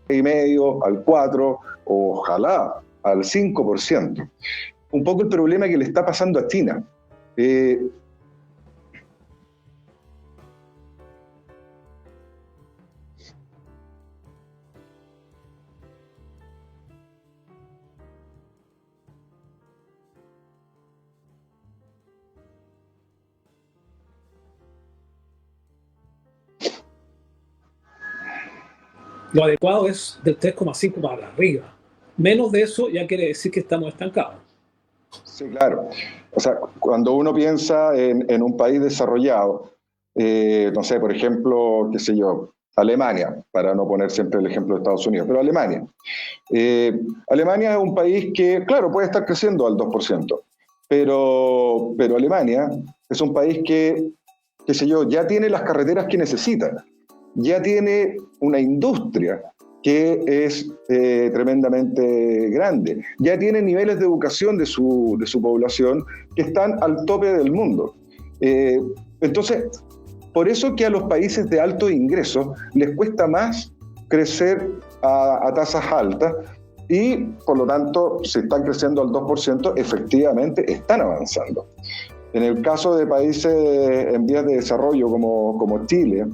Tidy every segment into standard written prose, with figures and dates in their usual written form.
3,5%, al 4%, ojalá al 5%. Un poco el problema que le está pasando a China. Lo adecuado es del 3,5 para arriba. Menos de eso ya quiere decir que estamos estancados. Sí, claro. O sea, cuando uno piensa en un país desarrollado, no sé, por ejemplo, qué sé yo, Alemania, para no poner siempre el ejemplo de Estados Unidos, pero Alemania. Alemania es un país que, claro, puede estar creciendo al 2%, pero Alemania es un país que, qué sé yo, ya tiene las carreteras que necesita, ya tiene una industria que es tremendamente grande, ya tiene niveles de educación de su población que están al tope del mundo. Entonces, por eso que a los países de alto ingreso les cuesta más crecer a tasas altas y, por lo tanto, si están creciendo al 2%, efectivamente están avanzando. En el caso de países en vías de desarrollo como Chile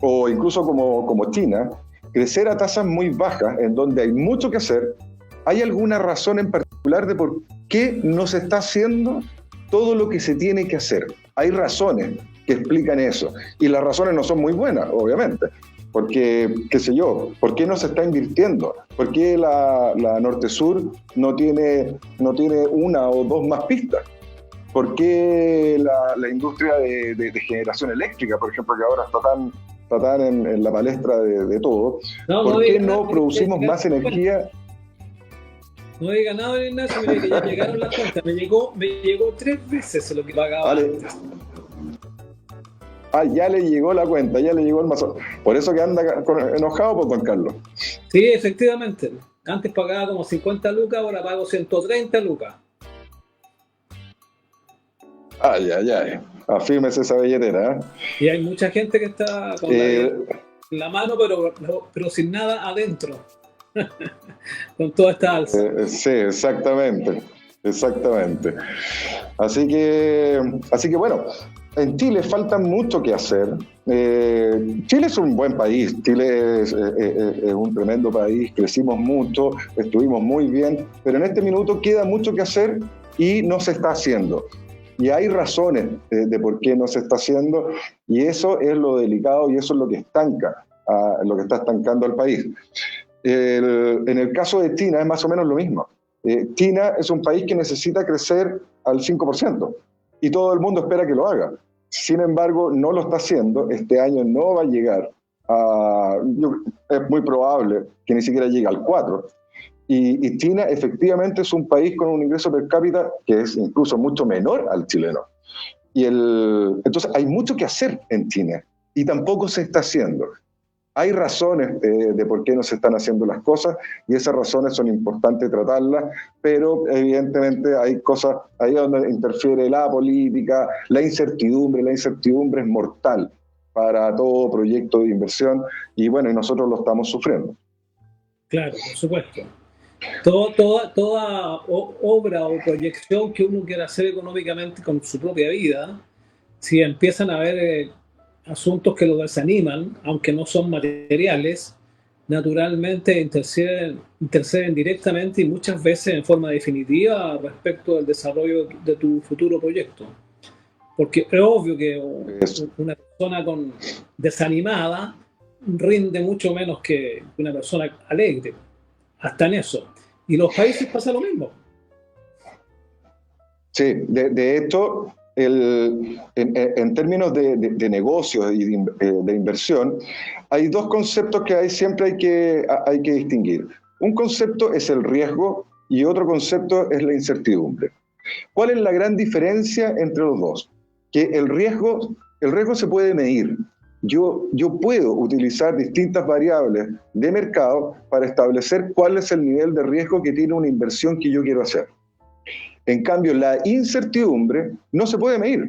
o incluso como China, crecer a tasas muy bajas, en donde hay mucho que hacer, ¿hay alguna razón en particular de por qué no se está haciendo todo lo que se tiene que hacer? Hay razones que explican eso, y las razones no son muy buenas, obviamente, porque, qué sé yo, ¿por qué no se está invirtiendo? ¿Por qué la Norte-Sur no tiene una o dos más pistas? ¿Por qué la industria de generación eléctrica, por ejemplo, que ahora está tan en la palestra de todo, ¿por qué no producimos más energía? No diga nada, Ignacio, mire que ya llegaron las cuentas. Me llegó 3 veces lo que pagaba. Vale. Ya le llegó la cuenta, ya le llegó el mazón. Por eso que anda enojado, pues, don Carlos. Sí, efectivamente. Antes pagaba como 50 lucas, ahora pago 130 lucas. Ay. Afírmese esa billetera, ¿eh? Y hay mucha gente que está con la mano, pero sin nada adentro. Con toda esta alza. Sí, exactamente. Así que bueno, en Chile falta mucho que hacer. Chile es un buen país, Chile es un tremendo país, crecimos mucho, estuvimos muy bien, pero en este minuto queda mucho que hacer y no se está haciendo. Y hay razones de por qué no se está haciendo, y eso es lo delicado y eso es lo que estanca, lo que está estancando al país. En el caso de China es más o menos lo mismo. China es un país que necesita crecer al 5% y todo el mundo espera que lo haga. Sin embargo, no lo está haciendo. Este año no va a llegar es muy probable que ni siquiera llegue al 4%. Y China efectivamente es un país con un ingreso per cápita que es incluso mucho menor al chileno. Entonces hay mucho que hacer en China y tampoco se está haciendo. Hay razones de por qué no se están haciendo las cosas y esas razones son importantes tratarlas, pero evidentemente hay cosas ahí donde interfiere la política, la incertidumbre es mortal para todo proyecto de inversión y bueno, y nosotros lo estamos sufriendo. Claro, por supuesto. Toda obra o proyección que uno quiera hacer económicamente con su propia vida, si empiezan a haber asuntos que lo desaniman, aunque no son materiales, naturalmente interceden directamente y muchas veces en forma definitiva respecto del desarrollo de tu futuro proyecto. Porque es obvio que una persona desanimada rinde mucho menos que una persona alegre, hasta en eso. Y los países pasa lo mismo. Sí, de hecho, en términos de negocios y de inversión, hay dos conceptos que siempre hay que distinguir. Un concepto es el riesgo y otro concepto es la incertidumbre. ¿Cuál es la gran diferencia entre los dos? Que el riesgo se puede medir. Yo puedo utilizar distintas variables de mercado para establecer cuál es el nivel de riesgo que tiene una inversión que yo quiero hacer. En cambio, la incertidumbre no se puede medir.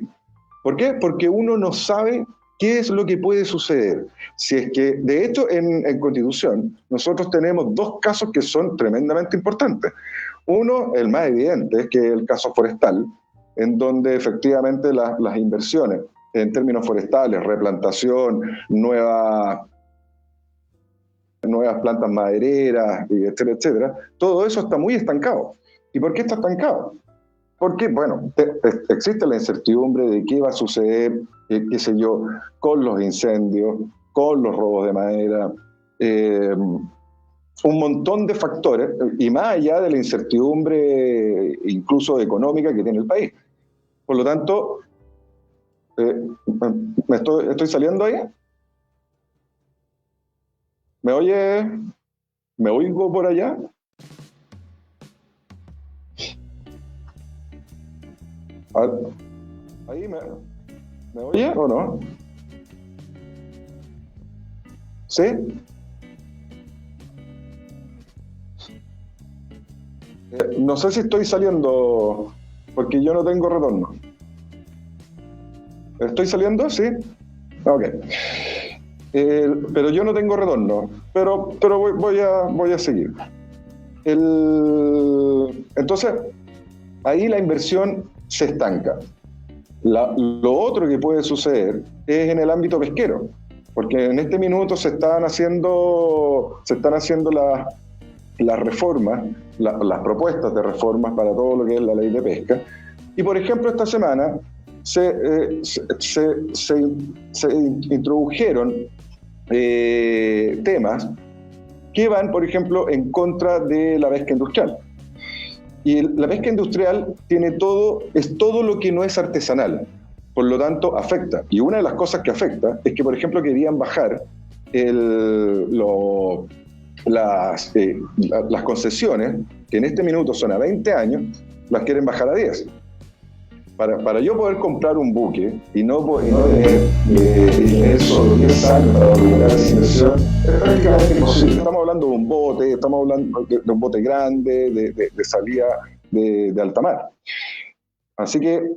¿Por qué? Porque uno no sabe ¿Qué es lo que puede suceder? Si es que, de hecho, en Constitución, nosotros tenemos dos casos que son tremendamente importantes. Uno, el más evidente, es que el caso forestal, en donde efectivamente las inversiones en términos forestales, replantación, nuevas plantas madereras, etcétera, etcétera, todo eso está muy estancado. ¿Y por qué está estancado? Porque, bueno, existe la incertidumbre de qué va a suceder, qué sé yo, con los incendios, con los robos de madera, un montón de factores, y más allá de la incertidumbre incluso económica que tiene el país. Por lo tanto, ¿estoy saliendo ahí? ¿Me oye? ¿Me oigo por allá? ¿Ahí me oye o no? ¿Sí? No sé si estoy saliendo, porque yo no tengo retorno. ¿Estoy saliendo? Sí. Ok. Pero yo no tengo retorno. Pero voy a seguir. Entonces, ahí la inversión se estanca. Lo otro que puede suceder es en el ámbito pesquero, porque en este minuto se están haciendo las reformas, las propuestas de reformas para todo lo que es la ley de pesca. Y por ejemplo, esta semana se introdujeron temas que van, por ejemplo, en contra de la pesca industrial. Y la pesca industrial es todo lo que no es artesanal. Por lo tanto, afecta. Y una de las cosas que afecta es que, por ejemplo, querían bajar las concesiones, que en este minuto son a 20 años, las quieren bajar a 10. Para yo poder comprar un buque y no tener eso, 10 años para lograr esa inversión, es prácticamente imposible. Estamos hablando de un bote, estamos hablando de un bote grande, de salida de alta mar. Así que,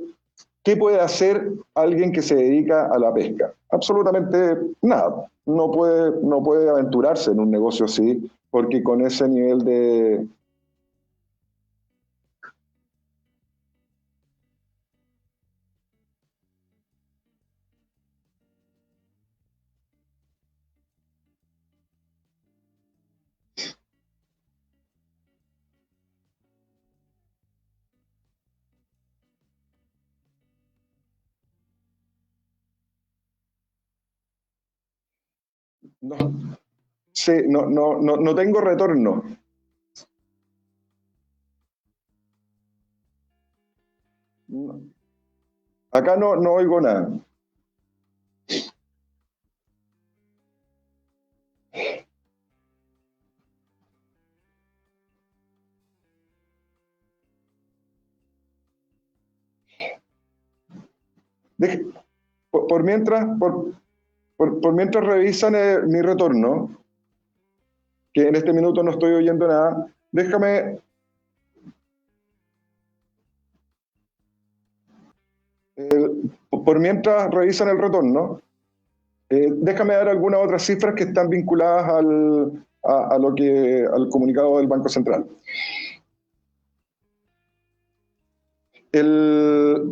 ¿qué puede hacer alguien que se dedica a la pesca? Absolutamente nada. No puede aventurarse en un negocio así, porque con ese nivel de... No, sí, no tengo retorno. Acá no oigo nada. Por mientras revisan mi retorno, que en este minuto no estoy oyendo nada, déjame... por mientras revisan el retorno, déjame dar algunas otras cifras que están vinculadas al comunicado del Banco Central.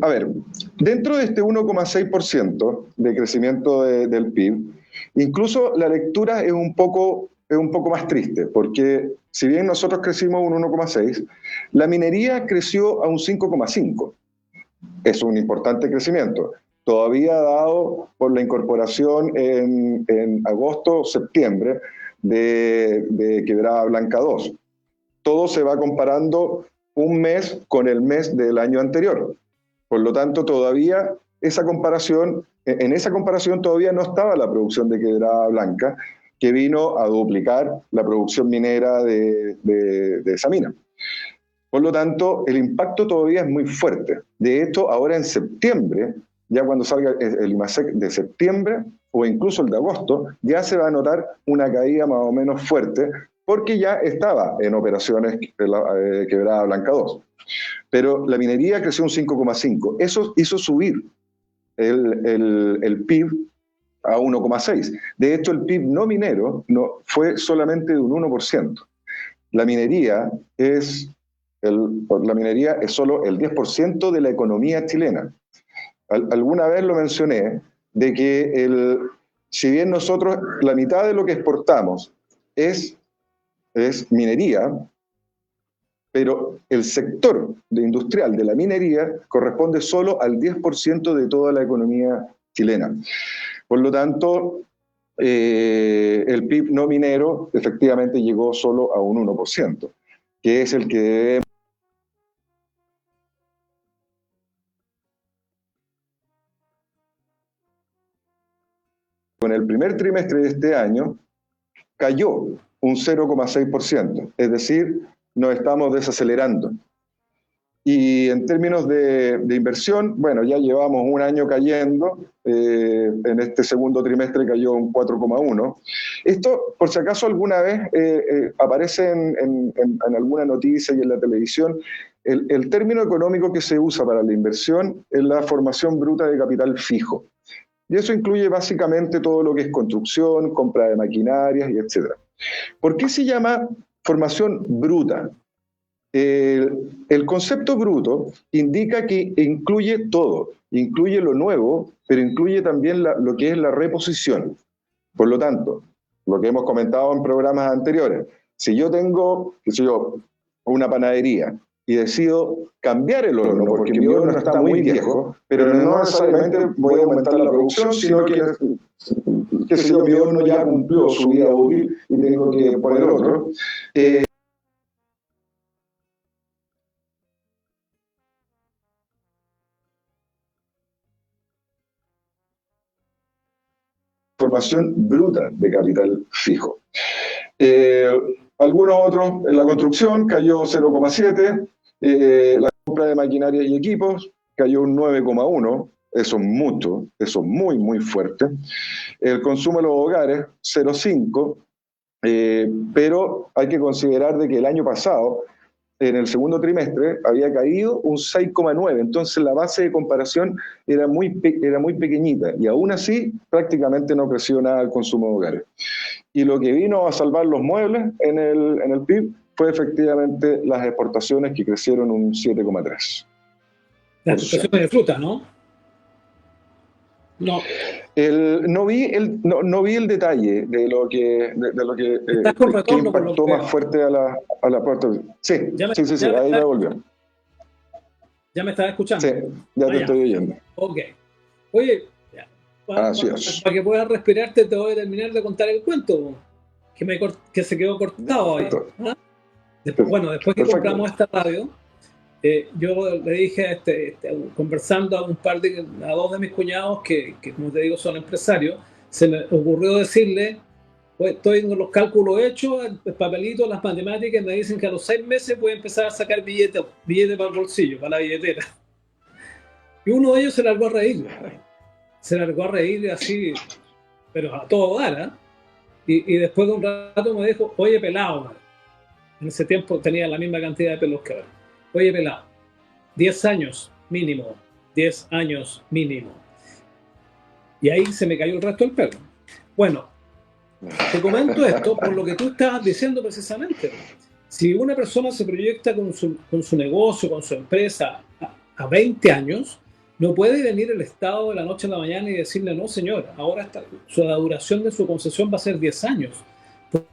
A ver, dentro de este 1,6% de crecimiento del PIB, incluso la lectura es un poco más triste, porque si bien nosotros crecimos un 1,6%, la minería creció a un 5,5%. Es un importante crecimiento, todavía dado por la incorporación en agosto-septiembre de Quebrada Blanca 2. Todo se va comparando un mes con el mes del año anterior. Por lo tanto, todavía en esa comparación todavía no estaba la producción de Quebrada Blanca, que vino a duplicar la producción minera de esa mina. Por lo tanto, el impacto todavía es muy fuerte. De hecho, ahora en septiembre, ya cuando salga el IMASEC de septiembre o incluso el de agosto, ya se va a notar una caída más o menos fuerte, porque ya estaba en operaciones Quebrada Blanca 2. Pero la minería creció un 5,5%. Eso hizo subir el PIB a 1,6. De hecho, el PIB no minero fue solamente de un 1%. La minería es solo el 10% de la economía chilena. Alguna vez lo mencioné, de que si bien nosotros la mitad de lo que exportamos es minería, pero el sector industrial de la minería corresponde solo al 10% de toda la economía chilena. Por lo tanto, el PIB no minero efectivamente llegó solo a un 1%, que es el que debemos. Con el primer trimestre de este año cayó un 0,6%, es decir, nos estamos desacelerando. Y en términos de inversión, bueno, ya llevamos un año cayendo, en este segundo trimestre cayó un 4,1%. Esto, por si acaso alguna vez aparece en alguna noticia y en la televisión, el término económico que se usa para la inversión es la formación bruta de capital fijo. Y eso incluye básicamente todo lo que es construcción, compra de maquinarias y etc. ¿Por qué se llama formación bruta? El concepto bruto indica que incluye todo, incluye lo nuevo, pero incluye también lo que es la reposición. Por lo tanto, lo que hemos comentado en programas anteriores, si yo tengo, qué sé yo, una panadería y decido cambiar el horno porque mi horno está muy viejo, pero no necesariamente voy a aumentar la producción, sino que si yo, mi horno ya cumplió su vida útil y tengo que poner otro. Formación bruta de capital fijo. Algunos otros, en la construcción cayó 0,7%, la compra de maquinaria y equipos cayó un 9,1%, eso es mucho, eso es muy, muy fuerte. El consumo de los hogares, 0,5%, pero hay que considerar de que el año pasado, en el segundo trimestre, había caído un 6,9%, entonces la base de comparación era muy pequeñita, y aún así prácticamente no creció nada el consumo de hogares. Y lo que vino a salvar los muebles en el PIB fue efectivamente las exportaciones, que crecieron un 7,3%. Las exportaciones de fruta, ¿no? No. No vi el detalle de lo que impactó más fuerte a la puerta. Sí, ahí me volvió. ¿Ya me estás escuchando? Sí, ya te estoy oyendo. Ok. Oye, para que puedas respirarte, te voy a terminar de contar el cuento que se quedó cortado ahí. ¿Ah? Después que compramos esta radio, yo le dije, conversando a dos de mis cuñados que, como te digo, son empresarios, se me ocurrió decirle, pues, estoy con los cálculos hechos, el papelito, las matemáticas, me dicen que a los 6 meses voy a empezar a sacar billetes para el bolsillo, para la billetera. Y uno de ellos se largó a reír así, pero a todo dar, ¿eh? Y después de un rato me dijo, oye, pelado, man. En ese tiempo tenía la misma cantidad de pelos que ahora. Oye, pelado, 10 años mínimo, 10 años mínimo. Y ahí se me cayó el resto del pelo. Bueno, te comento esto por lo que tú estabas diciendo precisamente. Si una persona se proyecta con su negocio, con su empresa a 20 años, no puede venir el Estado de la noche a la mañana y decirle, no señor, ahora la duración de su concesión va a ser 10 años.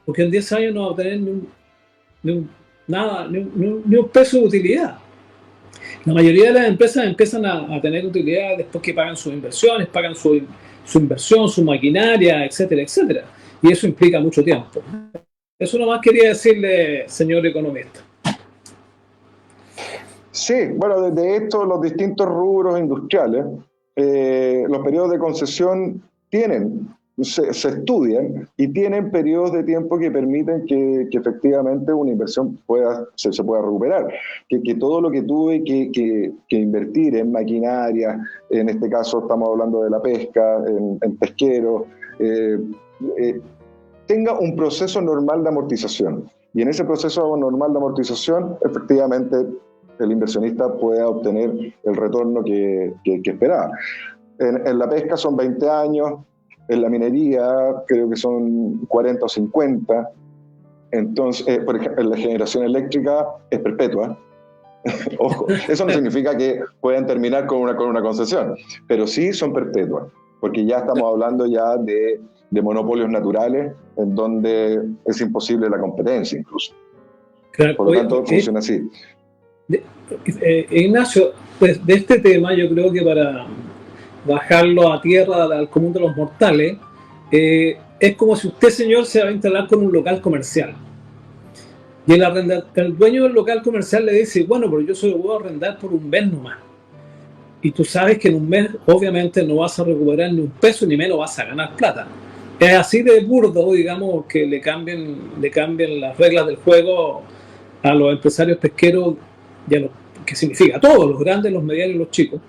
Porque en 10 años no va a tener ni un peso de utilidad. La mayoría de las empresas empiezan a tener utilidad después que pagan sus inversiones, pagan su inversión, su maquinaria, etcétera, etcétera. Y eso implica mucho tiempo. Eso nomás quería decirle, señor economista. Sí, bueno, de esto los distintos rubros industriales, los periodos de concesión se estudian y tienen periodos de tiempo que permiten que efectivamente una inversión se pueda recuperar. Que todo lo que tuve que invertir en maquinaria, en este caso estamos hablando de la pesca, en pesqueros, tenga un proceso normal de amortización. Y en ese proceso normal de amortización, efectivamente, el inversionista pueda obtener el retorno que esperaba. En la pesca son 20 años, en la minería creo que son 40 o 50. Entonces, por ejemplo, la generación eléctrica es perpetua. Ojo, eso no significa que puedan terminar con una concesión, pero sí son perpetuas, porque ya estamos hablando ya de monopolios naturales en donde es imposible la competencia incluso. Claro, por lo tanto, funciona así. Ignacio, pues, de este tema yo creo que para bajarlo a tierra al común de los mortales, es como si usted, señor, se va a instalar con un local comercial. Y el dueño del local comercial le dice, bueno, pero yo solo puedo arrendar por un mes nomás. Y tú sabes que en un mes obviamente no vas a recuperar ni un peso, ni menos vas a ganar plata. Es así de burdo, digamos, que le cambien las reglas del juego a los empresarios pesqueros, que significa a todos, los grandes, los medianos y los chicos,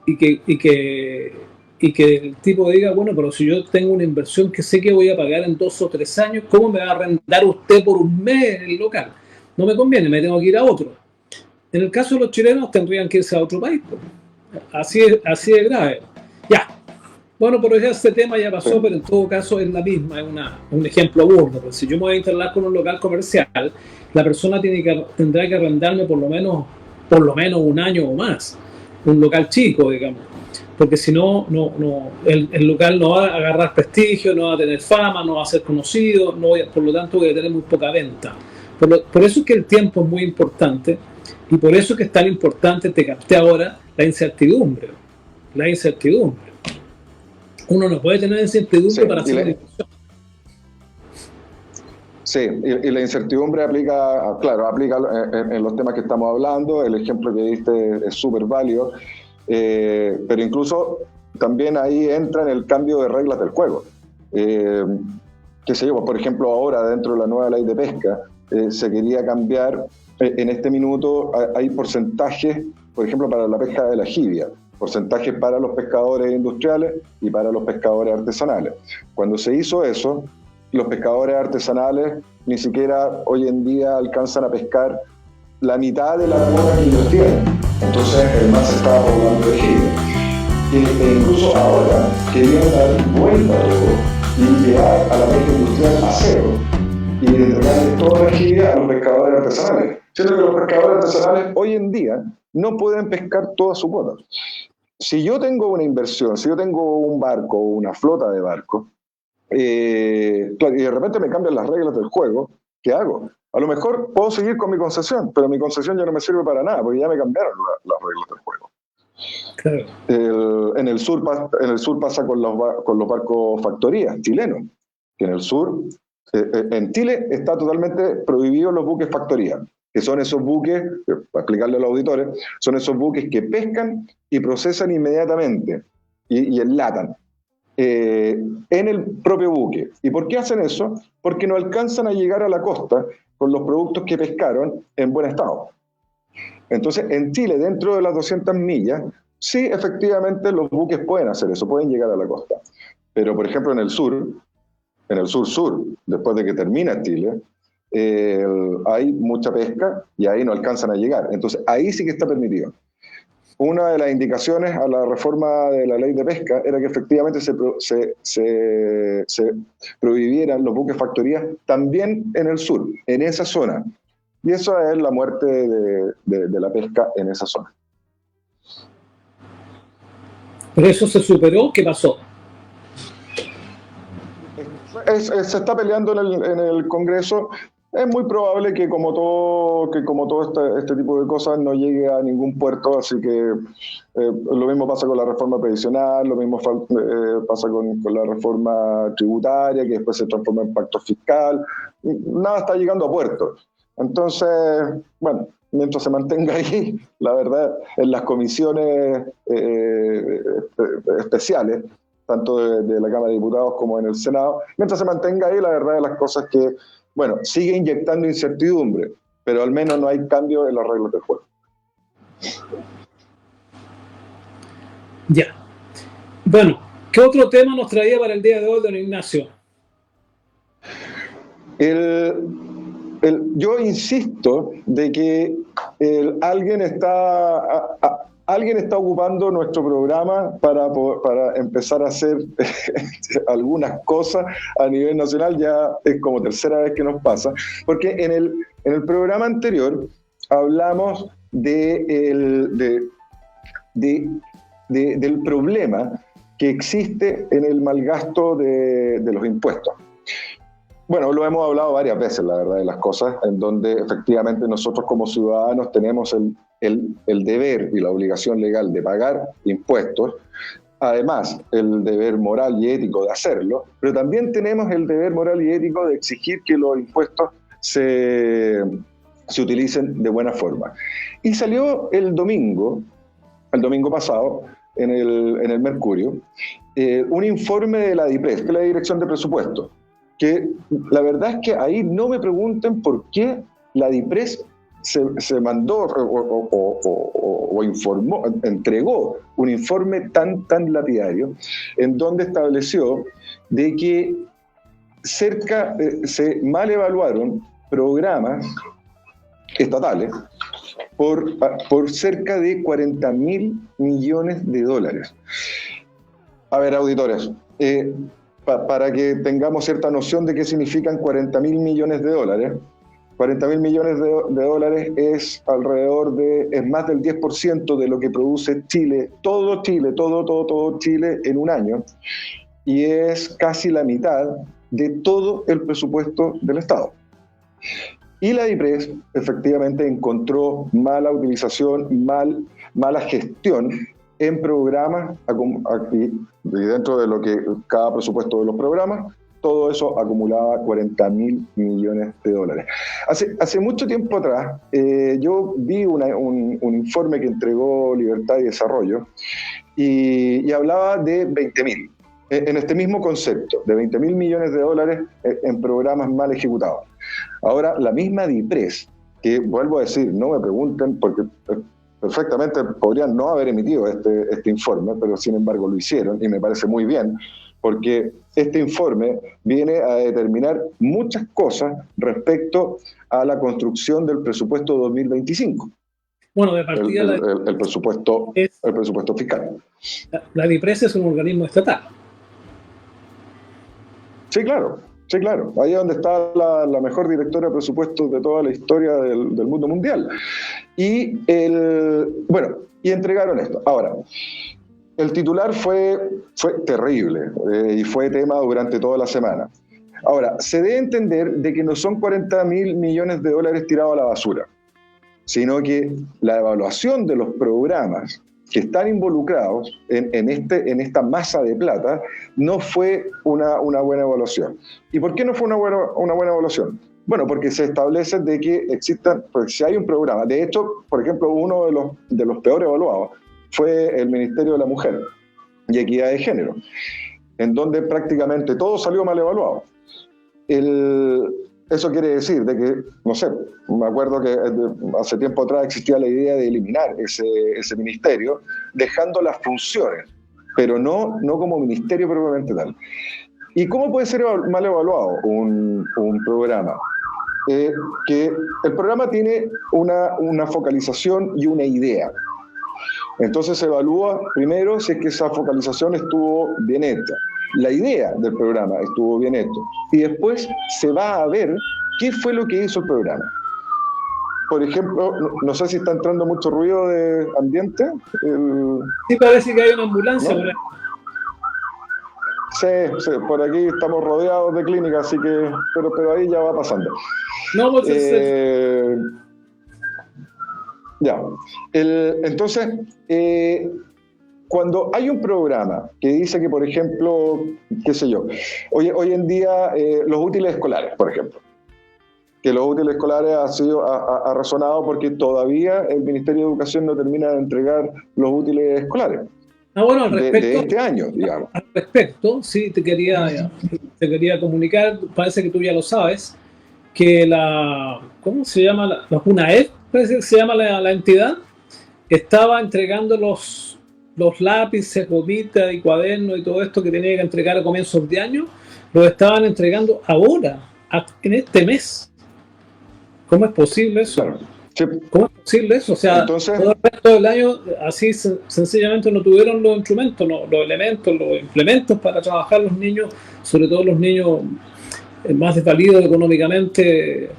y que el tipo diga, bueno, pero si yo tengo una inversión que sé que voy a pagar en 2 o 3 años, ¿cómo me va a arrendar usted por un mes el local? No me conviene, me tengo que ir a otro. En el caso de los chilenos tendrían que irse a otro país. Así de grave. Ya. Bueno, pero ya este tema ya pasó, pero en todo caso es la misma, es un ejemplo burdo. Pues si yo me voy a instalar con un local comercial, la persona tendrá que arrendarme por lo menos un año o más. Un local chico, digamos. Porque si no, el local no va a agarrar prestigio, no va a tener fama, no va a ser conocido, por lo tanto voy a tener muy poca venta. Por eso es que el tiempo es muy importante y por eso es que es tan importante, te capté ahora, la incertidumbre. La incertidumbre. Uno no puede tener incertidumbre para hacer una inversión. Sí, y la incertidumbre aplica en los temas que estamos hablando. El ejemplo que diste es súper válido, pero incluso también ahí entra en el cambio de reglas del juego. Qué sé yo, por ejemplo, ahora dentro de la nueva ley de pesca se quería cambiar, en este minuto hay porcentajes, por ejemplo, para la pesca de la jibia, porcentajes para los pescadores industriales y para los pescadores artesanales. Cuando se hizo eso, los pescadores artesanales ni siquiera hoy en día alcanzan a pescar la mitad de la cuota que ellos tienen. Entonces el mar se estaba poblando de jibia. E incluso ahora querían dar vuelta a todo y llevar a la pesca industrial a cero y entregarle toda la jibia a los pescadores artesanales. Siendo que los pescadores artesanales hoy en día no pueden pescar toda su cuota. Si yo tengo una inversión, si yo tengo un barco o una flota de barcos, claro, y de repente me cambian las reglas del juego, ¿qué hago? A lo mejor puedo seguir con mi concesión, pero mi concesión ya no me sirve para nada, porque ya me cambiaron las reglas del juego. Claro. En el sur pasa con los barcos factorías chilenos, que en el sur, en Chile está totalmente prohibido los buques factoría, que son esos buques, para explicarle a los auditores, son esos buques que pescan y procesan inmediatamente y enlatan en el propio buque. ¿Y por qué hacen eso? Porque no alcanzan a llegar a la costa con los productos que pescaron en buen estado. Entonces, en Chile, dentro de las 200 millas, sí, efectivamente, los buques pueden hacer eso, pueden llegar a la costa. Pero, por ejemplo, en el sur, después de que termina Chile, hay mucha pesca y ahí no alcanzan a llegar. Entonces, ahí sí que está permitido. Una de las indicaciones a la reforma de la ley de pesca era que efectivamente se prohibieran los buques factorías también en el sur, en esa zona. Y eso es la muerte de la pesca en esa zona. ¿Pero eso se superó? ¿Qué pasó? Se está peleando en el Congreso. Es muy probable que como todo este tipo de cosas no llegue a ningún puerto, así que lo mismo pasa con la reforma previsional, lo mismo pasa con la reforma tributaria, que después se transforma en pacto fiscal. Nada está llegando a puerto. Entonces, bueno, mientras se mantenga ahí, la verdad, en las comisiones especiales, tanto de la Cámara de Diputados como en el Senado, mientras se mantenga ahí, la verdad de las cosas que, bueno, sigue inyectando incertidumbre, pero al menos no hay cambio en las reglas del juego. Ya. Bueno, ¿qué otro tema nos traía para el día de hoy, don Ignacio? Yo insisto de que alguien está alguien está ocupando nuestro programa para empezar a hacer algunas cosas a nivel nacional. Ya es como tercera vez que nos pasa, porque en el programa anterior hablamos del problema que existe en el malgasto de los impuestos. Bueno, lo hemos hablado varias veces, la verdad, de las cosas, en donde efectivamente nosotros como ciudadanos tenemos el deber y la obligación legal de pagar impuestos, además el deber moral y ético de hacerlo, pero también tenemos el deber moral y ético de exigir que los impuestos se utilicen de buena forma. Y salió el domingo pasado, en el Mercurio, un informe de la DIPRES, que es la Dirección de Presupuestos, que la verdad es que ahí no me pregunten por qué la DIPRES se mandó o informó, entregó un informe tan lapidario, en donde estableció de que se mal evaluaron programas estatales por cerca de 40.000 millones de dólares. A ver, auditores, para que tengamos cierta noción de qué significan 40.000 millones de dólares. 40.000 millones de dólares es más del 10% de lo que produce Chile, todo Chile en un año, y es casi la mitad de todo el presupuesto del Estado. Y la DIPRES efectivamente encontró mala utilización, mala gestión en programas, y dentro de lo que cada presupuesto de los programas, todo eso acumulaba 40.000 millones de dólares. Hace mucho tiempo atrás, yo vi un informe que entregó Libertad y Desarrollo y hablaba de 20.000, en este mismo concepto, de 20.000 millones de dólares en programas mal ejecutados. Ahora, la misma DIPRES, que vuelvo a decir, no me pregunten porque perfectamente podrían no haber emitido este informe, pero sin embargo lo hicieron y me parece muy bien, porque este informe viene a determinar muchas cosas respecto a la construcción del presupuesto 2025. Bueno, de partida el presupuesto fiscal. La DIPRES es un organismo estatal. Sí, claro. Ahí es donde está la mejor directora de presupuestos de toda la historia del mundo mundial. Y entregaron esto. Ahora, el titular fue terrible y fue tema durante toda la semana. Ahora, se debe entender de que no son 40.000 millones de dólares tirados a la basura, sino que la evaluación de los programas que están involucrados en esta masa de plata no fue una buena evaluación. ¿Y por qué no fue una buena evaluación? Bueno, porque se establece de que porque si hay un programa, de hecho, por ejemplo, uno de los peor evaluados fue el Ministerio de la Mujer y Equidad de Género, en donde prácticamente todo salió mal evaluado. Eso quiere decir de que, no sé, me acuerdo que hace tiempo atrás existía la idea de eliminar ese ministerio, dejando las funciones, pero no como ministerio propiamente tal. ¿Y cómo puede ser mal evaluado un programa? Que el programa tiene una focalización y una idea. Entonces se evalúa primero si es que esa focalización estuvo bien hecha. La idea del programa estuvo bien hecha. Y después se va a ver qué fue lo que hizo el programa. Por ejemplo, no sé si está entrando mucho ruido de ambiente. Sí, parece que hay una ambulancia. ¿No? Sí, por aquí estamos rodeados de clínicas, así que, pero ahí ya va pasando. No, pues ya. Entonces, cuando hay un programa que dice que, por ejemplo, qué sé yo, hoy en día los útiles escolares, por ejemplo, que los útiles escolares ha resonado porque todavía el Ministerio de Educación no termina de entregar los útiles escolares. Bueno, al respecto, de este año, digamos. Al respecto, sí, te quería comunicar, parece que tú ya lo sabes, que ¿cómo se llama? La UNAEP, parece que se llama la entidad, estaba entregando los lápices, gomitas y cuadernos y todo esto que tenía que entregar a comienzos de año, los estaban entregando ahora, en este mes. ¿Cómo es posible eso? Claro. Sí. ¿Cómo es posible eso? O sea, Entonces, todo el resto del año así sencillamente no tuvieron los instrumentos, los elementos, los implementos para trabajar los niños, sobre todo los niños más desvalidos económicamente,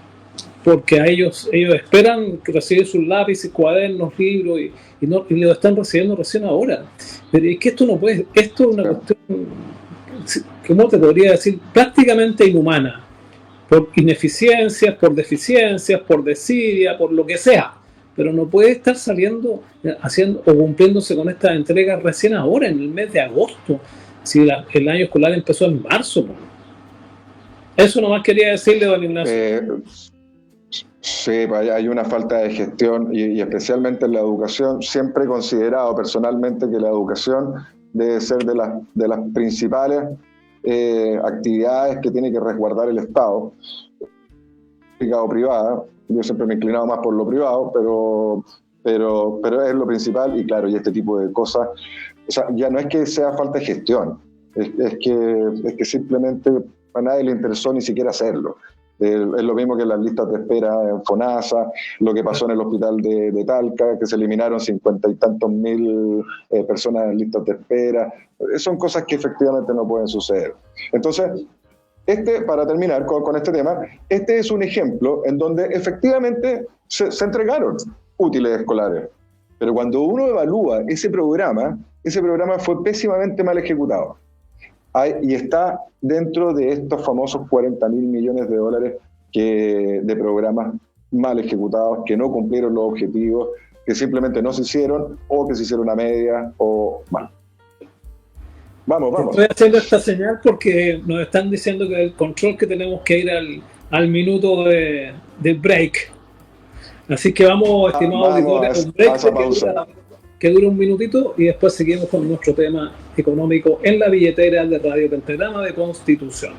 porque a ellos esperan recibir sus lápices, cuadernos, libros y lo están recibiendo recién ahora. Pero es que esto no puede, esto es una cuestión, ¿cómo te podría decir? Prácticamente inhumana, por ineficiencias, por deficiencias, por desidia, por lo que sea. Pero no puede estar saliendo, haciendo o cumpliéndose con estas entregas recién ahora, en el mes de agosto, si el año escolar empezó en marzo. Eso nomás quería decirle, don Ignacio. Sí, hay una falta de gestión y especialmente en la educación. Siempre he considerado personalmente que la educación debe ser de las principales actividades que tiene que resguardar el Estado, pública o privada. Yo siempre me he inclinado más por lo privado, pero es lo principal y claro, y este tipo de cosas, o sea, ya no es que sea falta de gestión, es que simplemente a nadie le interesó ni siquiera hacerlo. Es lo mismo que las listas de espera en FONASA, lo que pasó en el hospital de Talca, que se eliminaron 50 y tantos mil personas en listas de espera. Son cosas que efectivamente no pueden suceder. Entonces, para terminar con este tema, este es un ejemplo en donde efectivamente se entregaron útiles escolares. Pero cuando uno evalúa ese programa fue pésimamente mal ejecutado. Y está dentro de estos famosos 40.000 millones de dólares de programas mal ejecutados, que no cumplieron los objetivos, que simplemente no se hicieron o que se hicieron a media o mal. Vamos. Estoy haciendo esta señal porque nos están diciendo que el control que tenemos que ir al minuto de break. Así que vamos, estimados auditores, un break que dura un minutito y después seguimos con nuestro tema económico en la billetera de Radio Pentagrama de Constitución.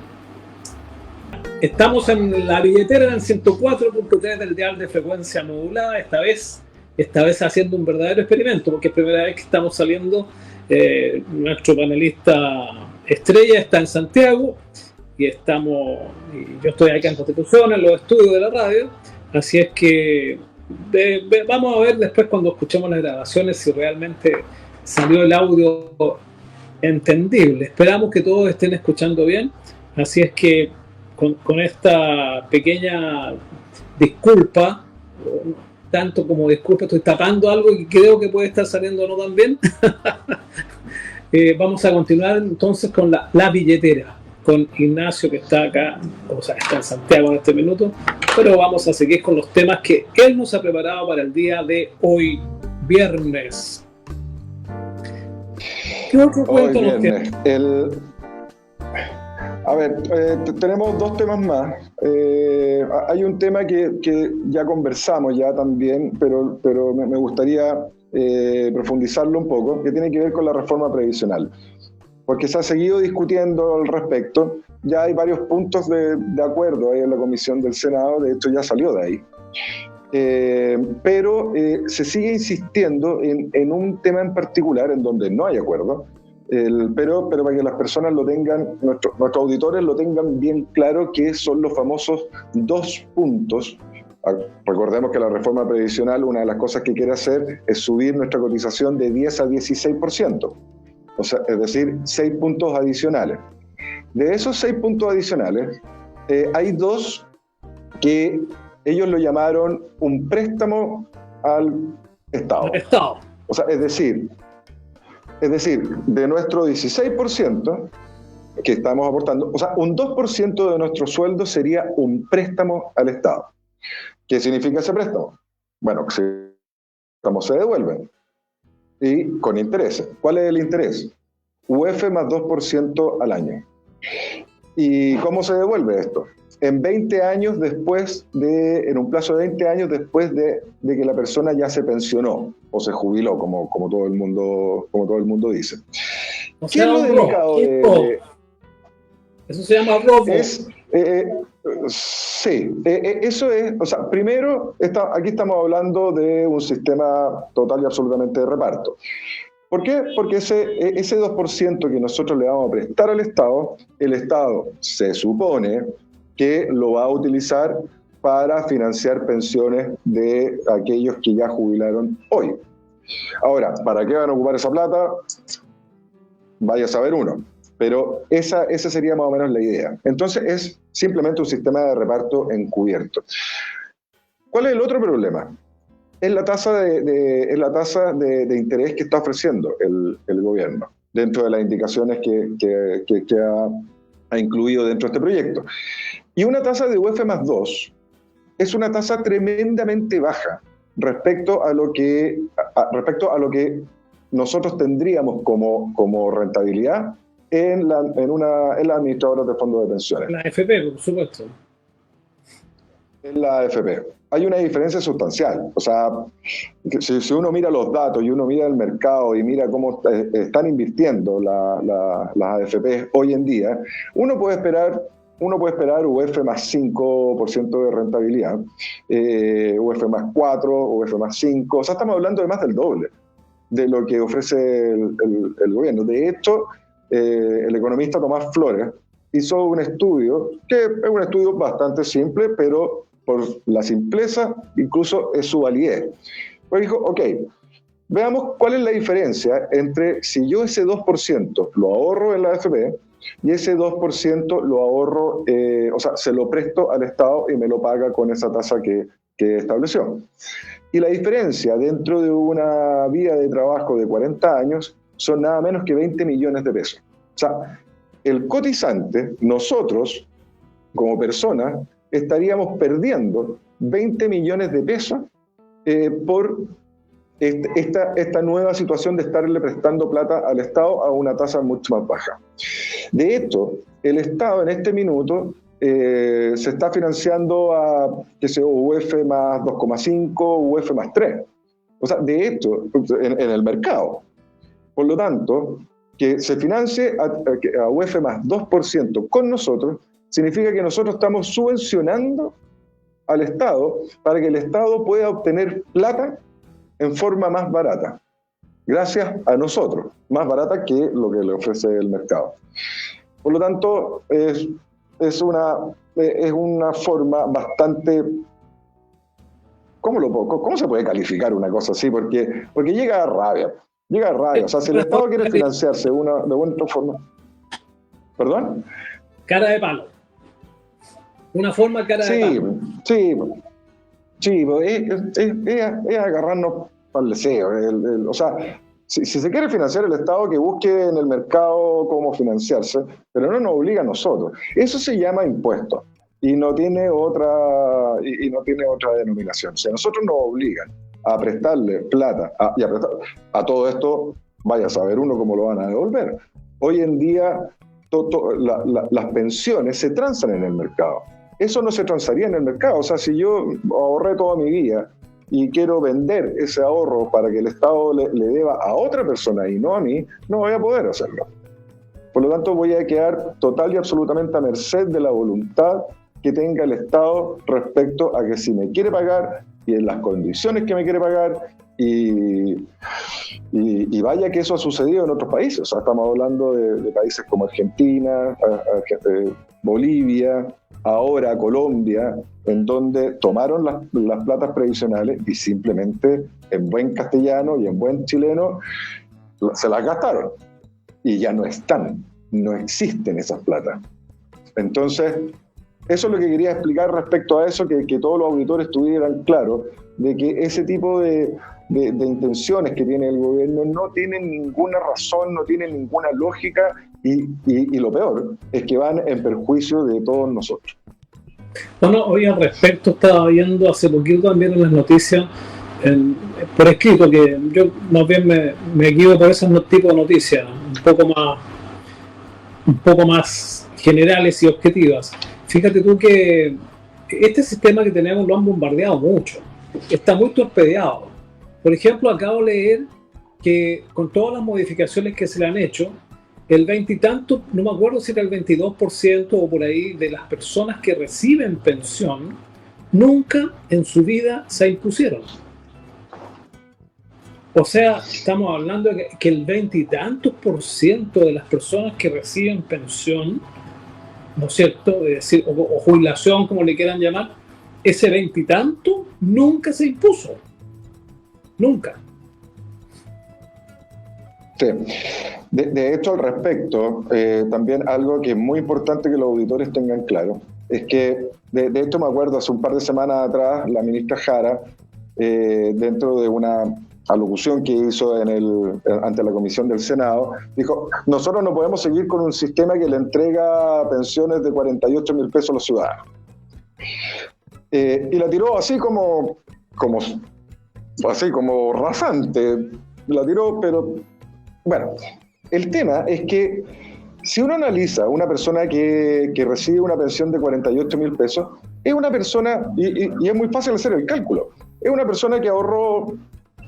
Estamos en la billetera en el 104.3 del dial de frecuencia modulada, esta vez haciendo un verdadero experimento, porque es primera vez que estamos saliendo. Nuestro panelista estrella está en Santiago y yo estoy acá en Constitución, en los estudios de la radio, así es que vamos a ver después cuando escuchemos las grabaciones si realmente salió el audio entendible. Esperamos que todos estén escuchando bien, así es que con esta pequeña disculpa, tanto como disculpa, estoy tapando algo que creo que puede estar saliendo no tan bien. Vamos a continuar entonces con la billetera, con Ignacio, que está acá, o sea, está en Santiago en este minuto, pero vamos a seguir con los temas que él nos ha preparado para el día de hoy, viernes. ¿Qué otro cuento nos queda? A ver, tenemos dos temas más. Hay un tema que ya conversamos ya también, pero me gustaría profundizarlo un poco, que tiene que ver con la reforma previsional. Porque se ha seguido discutiendo al respecto. Ya hay varios puntos de acuerdo ahí en la comisión del Senado, de hecho ya salió de ahí. Pero se sigue insistiendo en un tema en particular en donde no hay acuerdo. Pero para que las personas lo tengan, nuestros auditores lo tengan bien claro, que son los famosos 2 puntos. Recordemos que la reforma previsional, una de las cosas que quiere hacer es subir nuestra cotización de 10 a 16%, o sea, es decir, 6 puntos adicionales. De esos 6 puntos adicionales, hay 2 que ellos lo llamaron un préstamo al Estado. O sea, es decir, de nuestro 16% que estamos aportando, o sea, un 2% de nuestro sueldo sería un préstamo al Estado. ¿Qué significa ese préstamo? Bueno, que ese préstamo se devuelve y con intereses. ¿Cuál es el interés? UF más 2% al año. ¿Y cómo se devuelve esto? En 20 años después en un plazo de 20 años después de que la persona ya se pensionó o se jubiló, como todo el mundo dice. O sea, ¿qué es lo delicado eso se llama robo? Sí, eso es, o sea, primero, aquí estamos hablando de un sistema total y absolutamente de reparto. ¿Por qué? Porque ese 2% que nosotros le vamos a prestar al Estado, el Estado se supone que lo va a utilizar para financiar pensiones de aquellos que ya jubilaron hoy. Ahora, ¿para qué van a ocupar esa plata? Vaya a saber uno. Pero esa sería más o menos la idea. Entonces es simplemente un sistema de reparto encubierto. ¿Cuál es el otro problema? Es la tasa de interés que está ofreciendo el gobierno dentro de las indicaciones que ha incluido dentro de este proyecto. Y una tasa de UF más 2 es una tasa tremendamente baja respecto a lo que nosotros tendríamos como rentabilidad en las administradoras de fondos de pensiones. La AFP, por supuesto. En la AFP. Hay una diferencia sustancial. O sea, si uno mira los datos y uno mira el mercado y mira cómo están invirtiendo las AFP hoy en día, uno puede esperar UF más 5% de rentabilidad, UF más 4, UF más 5, o sea, estamos hablando de más del doble de lo que ofrece el gobierno. De hecho, el economista Tomás Flores hizo un estudio, que es un estudio bastante simple, pero por la simpleza incluso es su validez. Pues dijo, ok, veamos cuál es la diferencia entre si yo ese 2% lo ahorro en la AFP y ese 2% lo ahorro, o sea, se lo presto al Estado y me lo paga con esa tasa que estableció. Y la diferencia dentro de una vida de trabajo de 40 años son nada menos que 20 millones de pesos. O sea, el cotizante, nosotros, como personas, estaríamos perdiendo 20 millones de pesos por esta nueva situación de estarle prestando plata al Estado a una tasa mucho más baja. De hecho, el Estado en este minuto se está financiando a, qué sé yo, UF más 2,5, UF más 3. O sea, de hecho, en el mercado. Por lo tanto, que se financie a UF más 2% con nosotros, significa que nosotros estamos subvencionando al Estado para que el Estado pueda obtener plata en forma más barata, gracias a nosotros, más barata que lo que le ofrece el mercado. Por lo tanto, es una forma bastante... ¿Cómo se puede calificar una cosa así? Porque llega a rabia. O sea, si el Estado quiere financiarse de una otra forma... ¿Perdón? Cara de palo. Una forma cara de palo. Sí, es agarrarnos para el deseo. O sea, si se quiere financiar el Estado, que busque en el mercado cómo financiarse, pero no nos obliga a nosotros. Eso se llama impuesto y no tiene otra denominación. O sea, nosotros nos obligan a prestarle plata y a todo esto, vaya a saber uno cómo lo van a devolver. Hoy en día las pensiones se transan en el mercado. Eso no se transaría en el mercado. O sea, si yo ahorré toda mi vida y quiero vender ese ahorro para que el Estado le deba a otra persona y no a mí, no voy a poder hacerlo. Por lo tanto, voy a quedar total y absolutamente a merced de la voluntad que tenga el Estado respecto a que si me quiere pagar y en las condiciones que me quiere pagar, y vaya que eso ha sucedido en otros países. O sea, estamos hablando de países como Argentina, Bolivia, ahora Colombia, en donde tomaron las platas previsionales y simplemente en buen castellano y en buen chileno se las gastaron y ya no existen esas platas. Entonces, eso es lo que quería explicar respecto a eso, que todos los auditores tuvieran claro de que ese tipo de intenciones que tiene el gobierno no tienen ninguna razón, no tienen ninguna lógica y lo peor es que van en perjuicio de todos nosotros. Bueno, hoy al respecto estaba viendo hace poquito también en las noticias por escrito, que yo más bien me guío por esos tipos de noticias un poco más generales y objetivas. Fíjate tú que este sistema que tenemos lo han bombardeado mucho, está muy torpedeado. Por ejemplo, acabo de leer que con todas las modificaciones que se le han hecho, el 20 y tanto, no me acuerdo si era el 22% o por ahí, de las personas que reciben pensión, nunca en su vida se impusieron. O sea, estamos hablando de que el 20 y tantos % de las personas que reciben pensión, ¿no es cierto?, es decir, o jubilación, como le quieran llamar, ese 20 y tanto nunca se impuso. Nunca. Sí. De hecho, al respecto, también algo que es muy importante que los auditores tengan claro, es que, de hecho me acuerdo, hace un par de semanas atrás, la ministra Jara, dentro de una alocución que hizo ante la comisión del Senado, dijo, nosotros no podemos seguir con un sistema que le entrega pensiones de 48.000 pesos a los ciudadanos. Y la tiró así como rasante, la tiró, pero bueno, el tema es que si uno analiza una persona que recibe una pensión de 48.000 pesos, es una persona, y es muy fácil hacer el cálculo, es una persona que ahorró,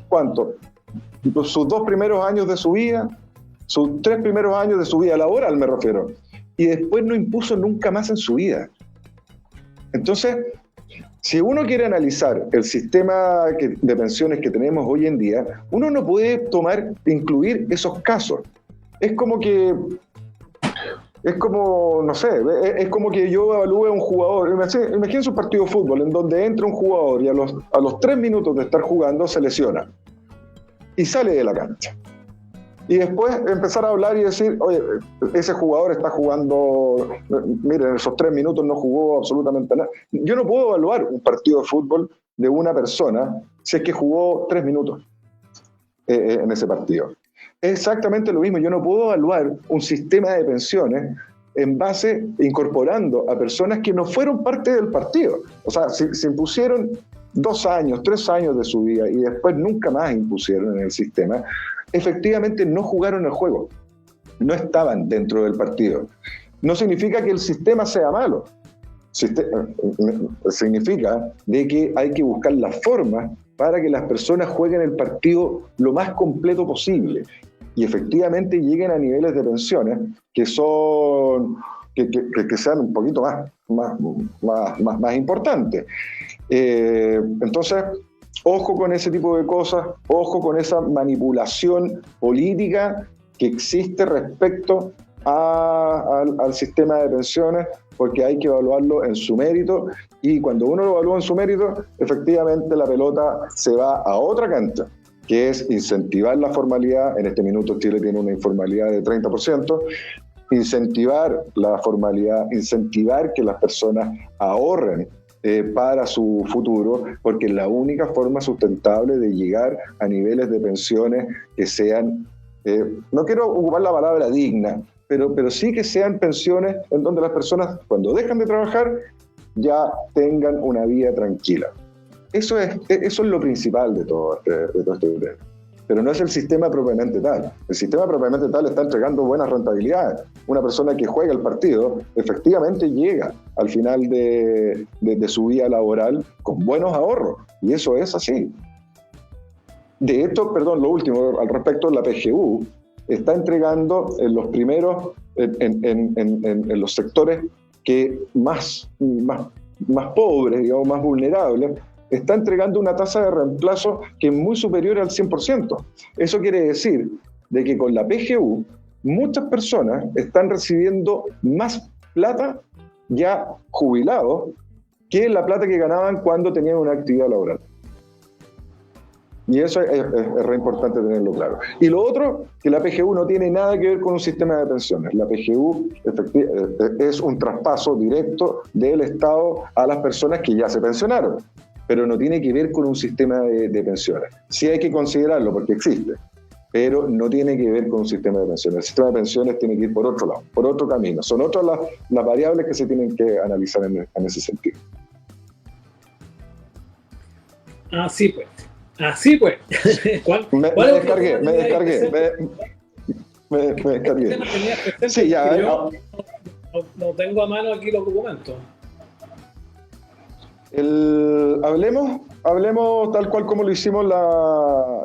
¿cuánto? Sus 2 primeros años de su vida, sus 3 primeros años de su vida laboral, me refiero, y después no impuso nunca más en su vida. Entonces, si uno quiere analizar el sistema de pensiones que tenemos hoy en día, uno no puede incluir esos casos. Es como, no sé, es como que yo evalúe a un jugador. Imagínense un partido de fútbol en donde entra un jugador y a los 3 minutos de estar jugando se lesiona y sale de la cancha. Y después empezar a hablar y decir, oye, ese jugador está jugando, miren, en esos 3 minutos no jugó absolutamente nada. Yo no puedo evaluar un partido de fútbol de una persona si es que jugó 3 minutos en ese partido. Es exactamente lo mismo, yo no puedo evaluar un sistema de pensiones incorporando a personas que no fueron parte del partido. O sea, se impusieron 2 años, 3 años de su vida y después nunca más impusieron en el sistema, efectivamente no jugaron el juego, no estaban dentro del partido. No significa que el sistema sea malo, significa de que hay que buscar la forma para que las personas jueguen el partido lo más completo posible y efectivamente lleguen a niveles de pensiones que sean un poquito más importantes. Entonces, ojo con ese tipo de cosas, ojo con esa manipulación política que existe respecto al sistema de pensiones, porque hay que evaluarlo en su mérito, y cuando uno lo evalúa en su mérito, efectivamente la pelota se va a otra cancha, que es incentivar la formalidad. En este minuto Chile tiene una informalidad de 30%, incentivar la formalidad, incentivar que las personas ahorren para su futuro, porque es la única forma sustentable de llegar a niveles de pensiones que sean, no quiero ocupar la palabra digna, pero sí que sean pensiones en donde las personas, cuando dejan de trabajar, ya tengan una vida tranquila. Eso es lo principal de todo este tema. Pero no es el sistema propiamente tal. El sistema propiamente tal está entregando buenas rentabilidades. Una persona que juega el partido efectivamente llega al final de su vida laboral con buenos ahorros. Y eso es así. De hecho, lo último, al respecto, la PGU está entregando en los primeros, en los sectores que más pobres, digamos, más vulnerables, está entregando una tasa de reemplazo que es muy superior al 100%. Eso quiere decir de que con la PGU muchas personas están recibiendo más plata ya jubilados que la plata que ganaban cuando tenían una actividad laboral. Y eso es re importante tenerlo claro. Y lo otro, que la PGU no tiene nada que ver con un sistema de pensiones. La PGU es un traspaso directo del Estado a las personas que ya se pensionaron, pero no tiene que ver con un sistema de pensiones. Sí hay que considerarlo porque existe, pero no tiene que ver con un sistema de pensiones. El sistema de pensiones tiene que ir por otro lado, por otro camino. Son otras las variables que se tienen que analizar en ese sentido. Así pues. Así pues. Me descargué. Sí, ya. No tengo a mano aquí los documentos. Hablemos tal cual como lo hicimos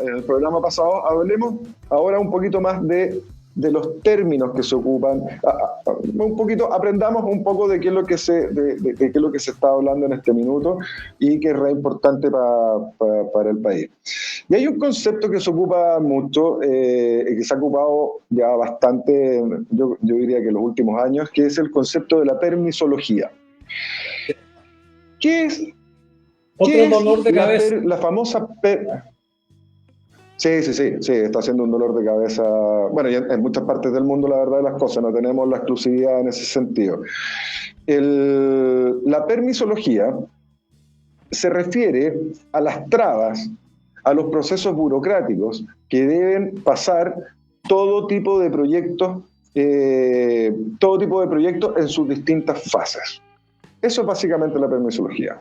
en el programa pasado. Hablemos ahora un poquito más de los términos que se ocupan. Un poquito, aprendamos un poco de qué es lo que se está hablando en este minuto y que es re importante para el país. Y hay un concepto que se ocupa mucho, que se ha ocupado ya bastante, yo diría que en los últimos años, que es el concepto de la permisología. ¿Qué es Otro dolor de cabeza. La famosa... Sí, está haciendo un dolor de cabeza. Bueno, y en muchas partes del mundo, la verdad de las cosas, no tenemos la exclusividad en ese sentido. La permisología se refiere a las trabas, a los procesos burocráticos que deben pasar todo tipo de proyectos en sus distintas fases. Eso es básicamente la permisología.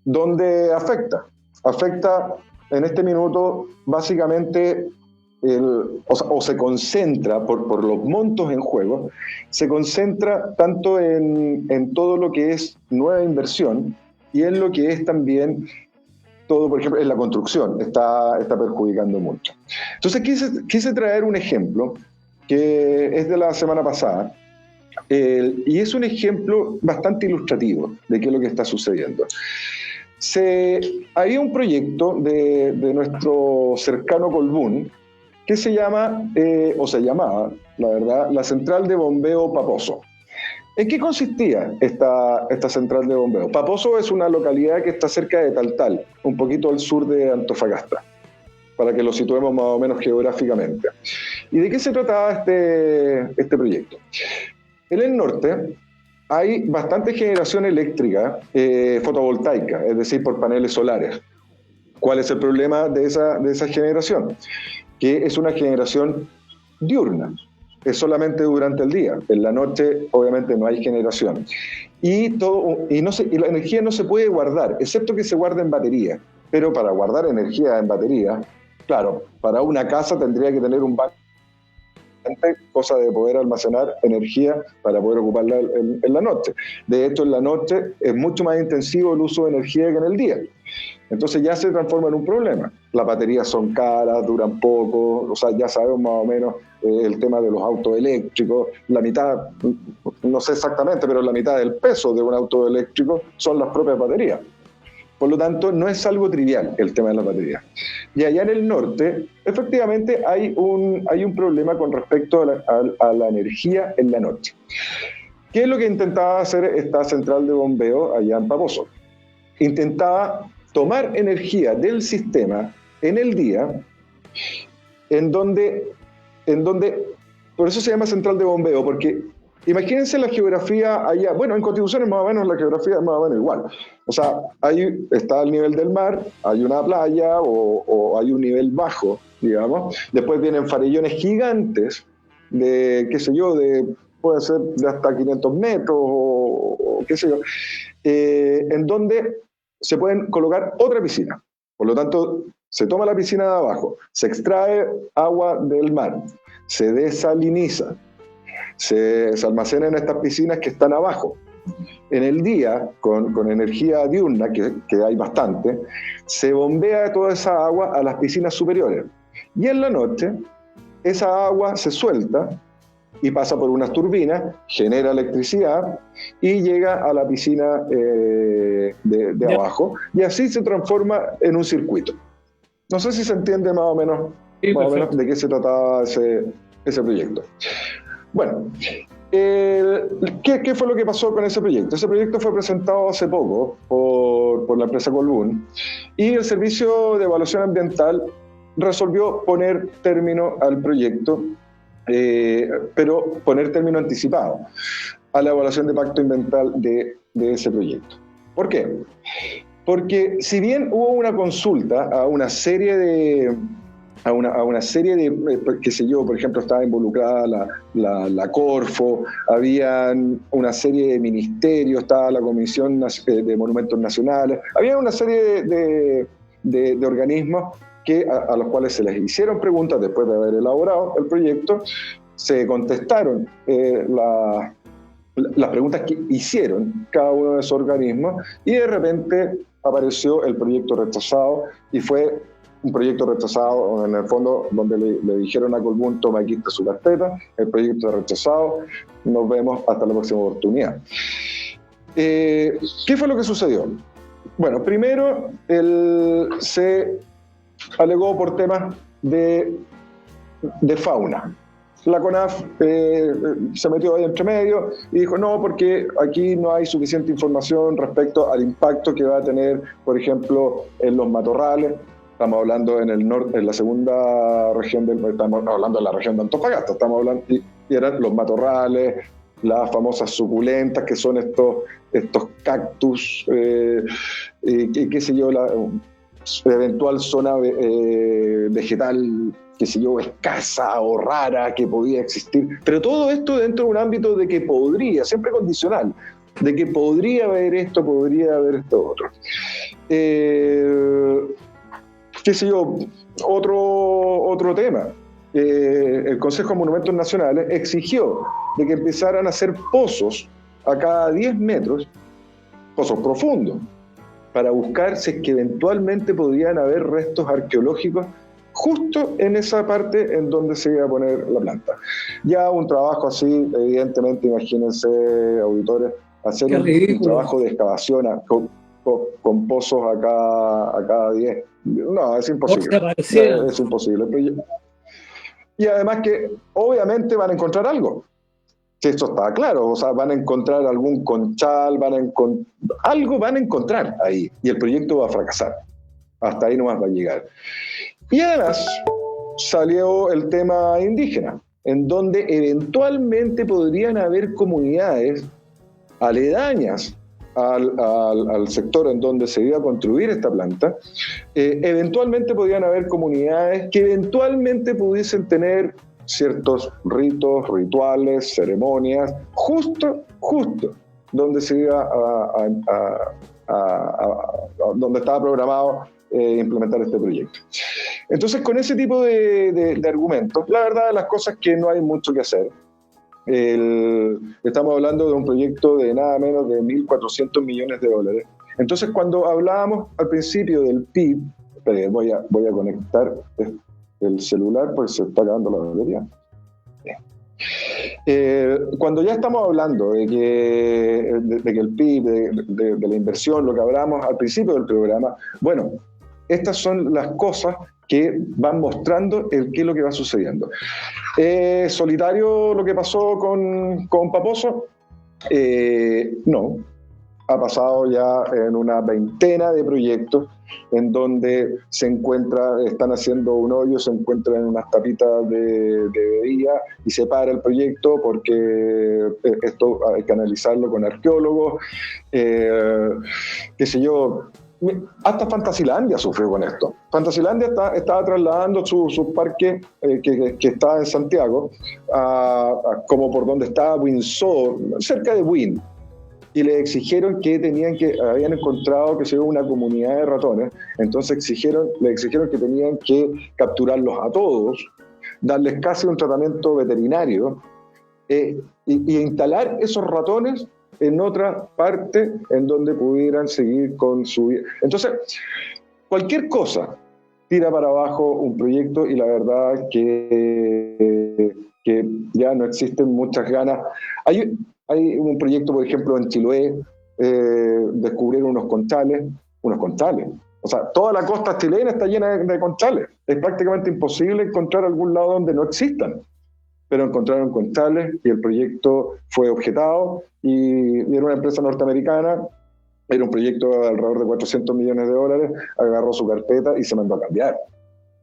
¿Dónde afecta? Afecta en este minuto básicamente, o se concentra por los montos en juego, se concentra tanto en todo lo que es nueva inversión y en lo que es también todo, por ejemplo, en la construcción, está perjudicando mucho. Entonces quise traer un ejemplo que es de la semana pasada, y es un ejemplo bastante ilustrativo de qué es lo que está sucediendo. Había un proyecto de nuestro cercano Colbún que se llama, o se llamaba, la verdad, la Central de Bombeo Paposo. ¿En qué consistía esta central de bombeo? Paposo es una localidad que está cerca de Taltal, un poquito al sur de Antofagasta, para que lo situemos más o menos geográficamente. ¿Y de qué se trataba este proyecto? En el norte hay bastante generación eléctrica fotovoltaica, es decir, por paneles solares. ¿Cuál es el problema de esa generación? Que es una generación diurna, es solamente durante el día. En la noche, obviamente, no hay generación. Y la energía no se puede guardar, excepto que se guarde en batería. Pero para guardar energía en batería, claro, para una casa tendría que tener un banco, cosa de poder almacenar energía para poder ocuparla en la noche. De hecho, en la noche es mucho más intensivo el uso de energía que en el día. Entonces ya se transforma en un problema. Las baterías son caras, duran poco, o sea, ya sabemos más o menos el tema de los autos eléctricos. La mitad, no sé exactamente, pero la mitad del peso de un auto eléctrico son las propias baterías. Por lo tanto, no es algo trivial el tema de las baterías. Y allá en el norte, efectivamente, hay un problema con respecto a la energía en la noche. ¿Qué es lo que intentaba hacer esta central de bombeo allá en Paposo? Intentaba tomar energía del sistema en el día, en donde, por eso se llama central de bombeo, porque imagínense la geografía allá. Bueno, en Constitución más o menos la geografía es más o menos igual. O sea, ahí está el nivel del mar, hay una playa o hay un nivel bajo, digamos. Después vienen farellones gigantes de, qué sé yo, puede ser de hasta 500 metros o qué sé yo, en donde se pueden colocar otra piscina. Por lo tanto, se toma la piscina de abajo, se extrae agua del mar, se desaliniza, se almacena en estas piscinas que están abajo. En el día, con energía diurna, que hay bastante, se bombea toda esa agua a las piscinas superiores. Y en la noche, esa agua se suelta y pasa por unas turbinas, genera electricidad y llega a la piscina de abajo, y así se transforma en un circuito. No sé si se entiende más o menos de qué se trataba ese proyecto. Bueno, ¿qué fue lo que pasó con ese proyecto? Ese proyecto fue presentado hace poco por la empresa Colbún, y el Servicio de Evaluación Ambiental resolvió poner término al proyecto, pero poner término anticipado a la evaluación de impacto ambiental de ese proyecto. ¿Por qué? Porque si bien hubo una consulta a una serie de, qué sé yo, por ejemplo, estaba involucrada la Corfo, habían una serie de ministerios, estaba la Comisión de Monumentos Nacionales, había una serie de organismos a los cuales se les hicieron preguntas después de haber elaborado el proyecto, se contestaron las preguntas que hicieron cada uno de esos organismos, y de repente apareció el proyecto rechazado, y fue un proyecto rechazado en el fondo donde le dijeron a Colbún: toma, aquí está su carpeta, el proyecto rechazado, nos vemos hasta la próxima oportunidad. ¿Qué fue lo que sucedió? Bueno, primero se alegó por temas de fauna. la CONAF se metió ahí entre medio y dijo no, porque aquí no hay suficiente información respecto al impacto que va a tener, por ejemplo, en los matorrales. Estamos hablando en el norte, en la segunda región, estamos hablando de la región de Antofagasta, estamos hablando, y eran los matorrales, las famosas suculentas, que son estos cactus, qué sé yo, la eventual zona vegetal, qué sé yo, escasa o rara que podía existir. Pero todo esto dentro de un ámbito de que podría, siempre condicional, de que podría haber esto, podría haber esto otro. Qué sé yo, otro tema. El Consejo de Monumentos Nacionales exigió de que empezaran a hacer pozos a cada 10 metros, pozos profundos, para buscar si es que eventualmente podían haber restos arqueológicos justo en esa parte en donde se iba a poner la planta. Ya un trabajo así, evidentemente, imagínense, auditores, hacer un trabajo de excavación con pozos a cada 10. No, es imposible. Es imposible. Y además que obviamente van a encontrar algo. Si esto está claro, o sea, van a encontrar algún conchal, algo van a encontrar ahí y el proyecto va a fracasar. Hasta ahí nomás va a llegar. Y además salió el tema indígena, en donde eventualmente podrían haber comunidades aledañas al sector en donde se iba a construir esta planta, eventualmente podían haber comunidades que eventualmente pudiesen tener ciertos ritos, rituales, ceremonias, justo donde se iba donde estaba programado implementar este proyecto. Entonces, con ese tipo de argumentos, la verdad de las cosas es que no hay mucho que hacer. Estamos hablando de un proyecto de nada menos de 1.400 millones de dólares. Entonces, cuando hablábamos al principio del PIB, voy a conectar el celular porque se está acabando la batería. Cuando ya estamos hablando de que el PIB, de la inversión, lo que hablamos al principio del programa, bueno, estas son las cosas que van mostrando qué es lo que va sucediendo. ¿Solitario lo que pasó con Paposo? No. Ha pasado ya en una veintena de proyectos en donde están haciendo un hoyo, se encuentran unas tapitas de bebida y se para el proyecto porque esto hay que analizarlo con arqueólogos, qué sé yo. Hasta Fantasilandia sufrió con esto. Fantasilandia estaba trasladando su parque que está en Santiago, como por donde estaba Windsor, cerca de Wynn, y le exigieron habían encontrado que se una comunidad de ratones, entonces le exigieron que tenían que capturarlos a todos, darles casi un tratamiento veterinario y instalar esos ratones en otra parte en donde pudieran seguir con su vida. Entonces, cualquier cosa tira para abajo un proyecto y la verdad que ya no existen muchas ganas. Hay un proyecto, por ejemplo, en Chiloé, descubrieron unos conchales. O sea, toda la costa chilena está llena de conchales. Es prácticamente imposible encontrar algún lado donde no existan. Pero encontraron conchales y el proyecto fue objetado y era una empresa norteamericana, era un proyecto de alrededor de 400 millones de dólares, agarró su carpeta y se mandó a cambiar.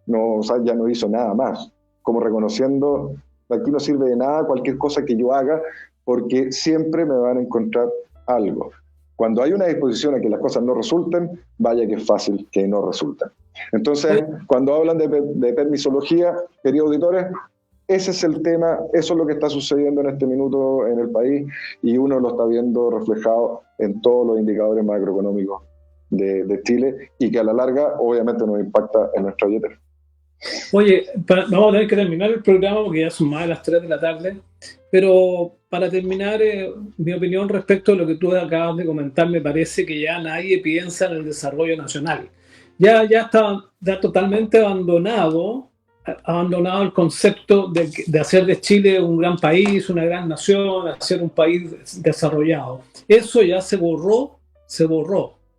No, o sea, ya no hizo nada más, como reconociendo, aquí no sirve de nada cualquier cosa que yo haga, porque siempre me van a encontrar algo. Cuando hay una disposición a que las cosas no resulten, vaya que es fácil que no resulten. Entonces, cuando hablan de permisología, queridos auditores, ese es el tema, eso es lo que está sucediendo en este minuto en el país y uno lo está viendo reflejado en todos los indicadores macroeconómicos de Chile y que a la larga obviamente nos impacta en nuestra billetera. Oye, vamos a tener que terminar el programa porque ya son más de las 3 de la tarde, pero para terminar, mi opinión respecto a lo que tú acabas de comentar, me parece que ya nadie piensa en el desarrollo nacional. Ya está totalmente abandonado el concepto de hacer de Chile un gran país, una gran nación, hacer un país desarrollado. Eso ya se borró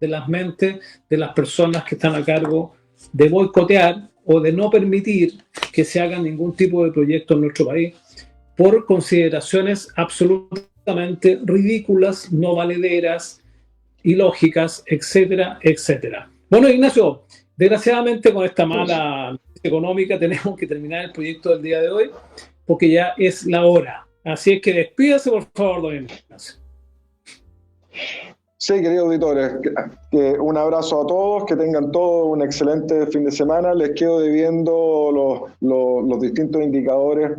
de las mentes de las personas que están a cargo de boicotear o de no permitir que se haga ningún tipo de proyecto en nuestro país por consideraciones absolutamente ridículas, no valederas, ilógicas, etcétera, etcétera. Bueno, Ignacio, desgraciadamente con esta mala noticia económica tenemos que terminar el proyecto del día de hoy porque ya es la hora. Así es que despídase, por favor, don Ignacio. Sí, queridos auditores, un abrazo a todos, que tengan todos un excelente fin de semana. Les quedo debiendo los distintos indicadores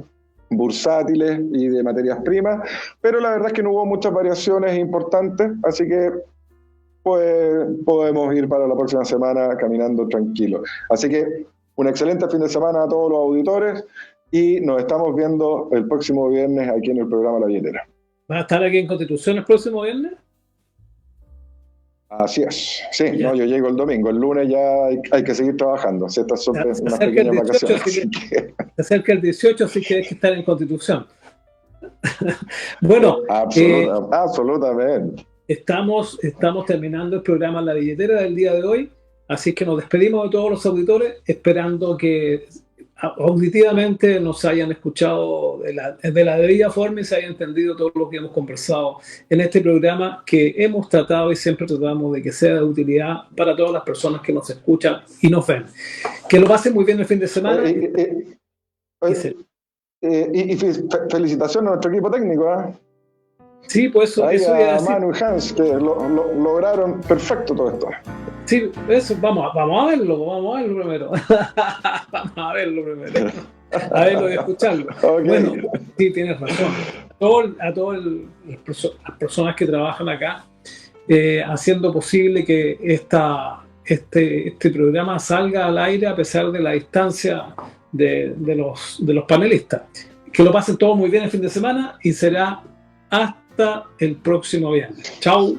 bursátiles y de materias primas, pero la verdad es que no hubo muchas variaciones importantes, así que pues podemos ir para la próxima semana caminando tranquilos. Así que un excelente fin de semana a todos los auditores y nos estamos viendo el próximo viernes aquí en el programa La Billetera. ¿Va a estar aquí en Constitución el próximo viernes? Así es, sí, no, yo llego el domingo, el lunes ya hay que seguir trabajando, si estas son unas pequeñas vacaciones. Se acerca el 18, así que hay que estar en Constitución. Bueno, absolutamente. Estamos terminando el programa La Billetera del día de hoy, así que nos despedimos de todos los auditores, esperando que auditivamente nos hayan escuchado de la debida forma y se haya entendido todo lo que hemos conversado en este programa, que hemos tratado y siempre tratamos de que sea de utilidad para todas las personas que nos escuchan y nos ven. Que lo pasen muy bien el fin de semana. Y felicitaciones a nuestro equipo técnico, ¿eh? Sí, pues eso a Manu y Hans, que lograron perfecto todo esto. Sí, eso, vamos a verlo primero. Vamos a verlo primero. A verlo y escucharlo. Okay. Bueno, sí, tienes razón. A todas las personas que trabajan acá, haciendo posible que este programa salga al aire a pesar de la distancia de los panelistas. Que lo pasen todos muy bien el fin de semana y será hasta el próximo viernes. Chao.